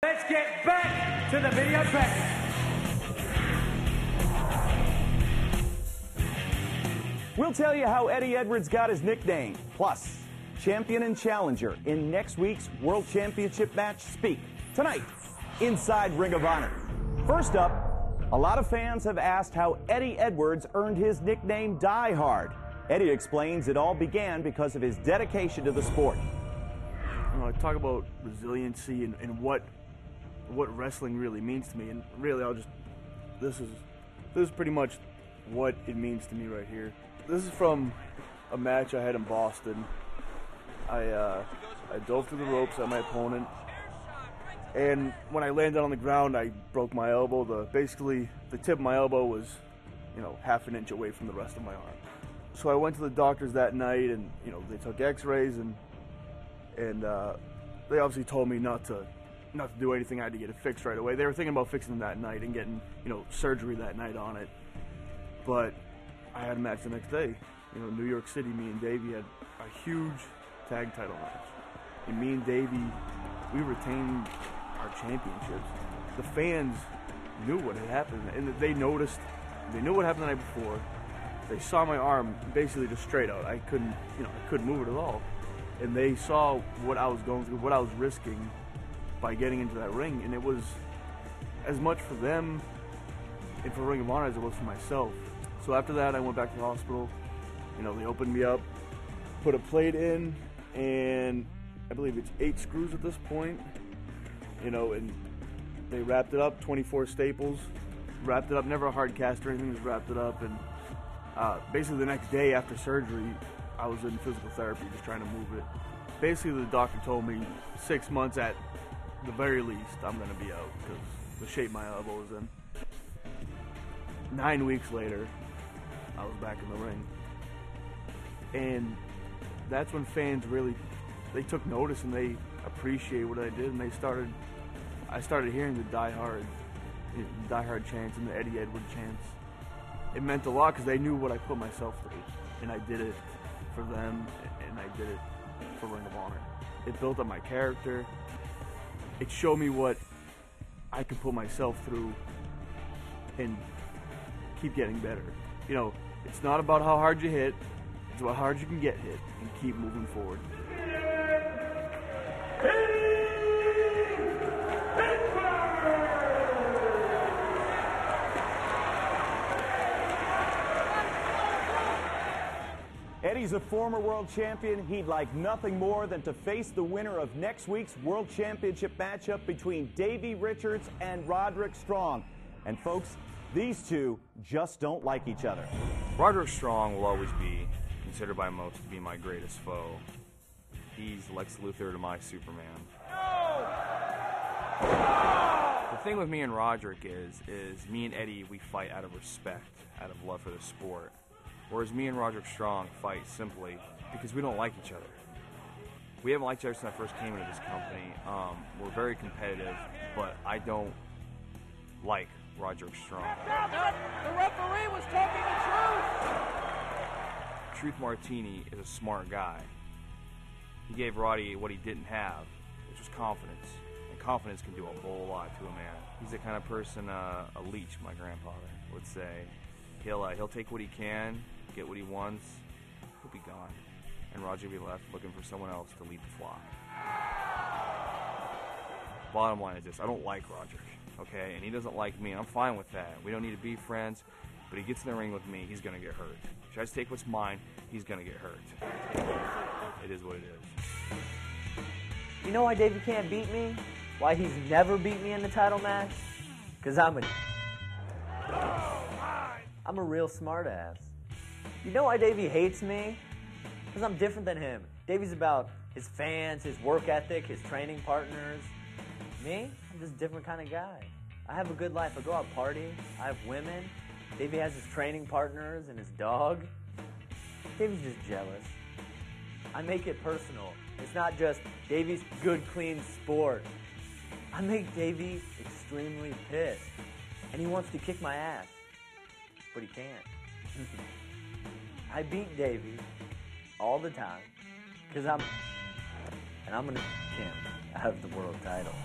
Let's get back to the video package. We'll tell you how Eddie Edwards got his nickname, plus champion and challenger in next week's World Championship match speak tonight inside Ring of Honor. First up, a lot of fans have asked how Eddie Edwards earned his nickname Die Hard. Eddie explains it all began because of his dedication to the sport. I talk about resiliency and what wrestling really means to me, and really this is pretty much what it means to me right here. This is from a match I had in Boston. I dove through the ropes at my opponent, and when I landed on the ground, I broke my elbow. Basically, the tip of my elbow was, half an inch away from the rest of my arm. So I went to the doctors that night, and they took X-rays, and they obviously told me not to do anything. I had to get it fixed right away. They were thinking about fixing it that night and getting surgery that night on it, but I had a match the next day. New York City, me and Davey had a huge tag title match. And me and Davey, we retained our championships. The fans knew what had happened, and they noticed. They knew what happened the night before. They saw my arm basically just straight out. I couldn't move it at all. And they saw what I was going through, what I was risking by getting into that ring, and it was as much for them and for Ring of Honor as it was for myself. So after that, I went back to the hospital. They opened me up, put a plate in, and I believe it's 8 screws at this point. And they wrapped it up, 24 staples, wrapped it up, never a hard cast or anything, just wrapped it up. And basically the next day after surgery, I was in physical therapy, just trying to move it. Basically, the doctor told me 6 months at the very least, I'm going to be out because the shape my elbow was in. 9 weeks later, I was back in the ring. And that's when fans really, they took notice and they appreciate what I did, and I started hearing the Die Hard chants and the Eddie Edwards chants. It meant a lot because they knew what I put myself through, and I did it for them, and I did it for Ring of Honor. It built up my character. It showed me what I could put myself through and keep getting better. It's not about how hard you hit, it's about how hard you can get hit and keep moving forward. Eddie's a former world champion. He'd like nothing more than to face the winner of next week's World Championship matchup between Davey Richards and Roderick Strong. And folks, these two just don't like each other. Roderick Strong will always be considered by most to be my greatest foe. He's Lex Luthor to my Superman. The thing with me and Roderick is me and Eddie, we fight out of respect, out of love for the sport. Whereas me and Roderick Strong fight simply because we don't like each other. We haven't liked each other since I first came into this company. We're very competitive, but I don't like Roderick Strong. The referee was talking the truth. Truth Martini is a smart guy. He gave Roddy what he didn't have, which was confidence. And confidence can do a whole lot to a man. He's the kind of person, a leech, my grandfather would say. He'll take what he can, get what he wants, he'll be gone. And Roger will be left looking for someone else to lead the flock. Bottom line is this, I don't like Roger, okay? And he doesn't like me, and I'm fine with that. We don't need to be friends, but he gets in the ring with me, he's gonna get hurt. He tries to take what's mine, he's gonna get hurt. It is what it is. You know why Davey can't beat me? Why he's never beat me in the title match? Because I'm a real smartass. You know why Davey hates me? Because I'm different than him. Davey's about his fans, his work ethic, his training partners. Me? I'm just a different kind of guy. I have a good life. I go out partying. I have women. Davey has his training partners and his dog. Davey's just jealous. I make it personal. It's not just Davey's good, clean sport. I make Davey extremely pissed. And he wants to kick my ass. But he can't. I beat Davey all the time because I'm gonna him out of the world title.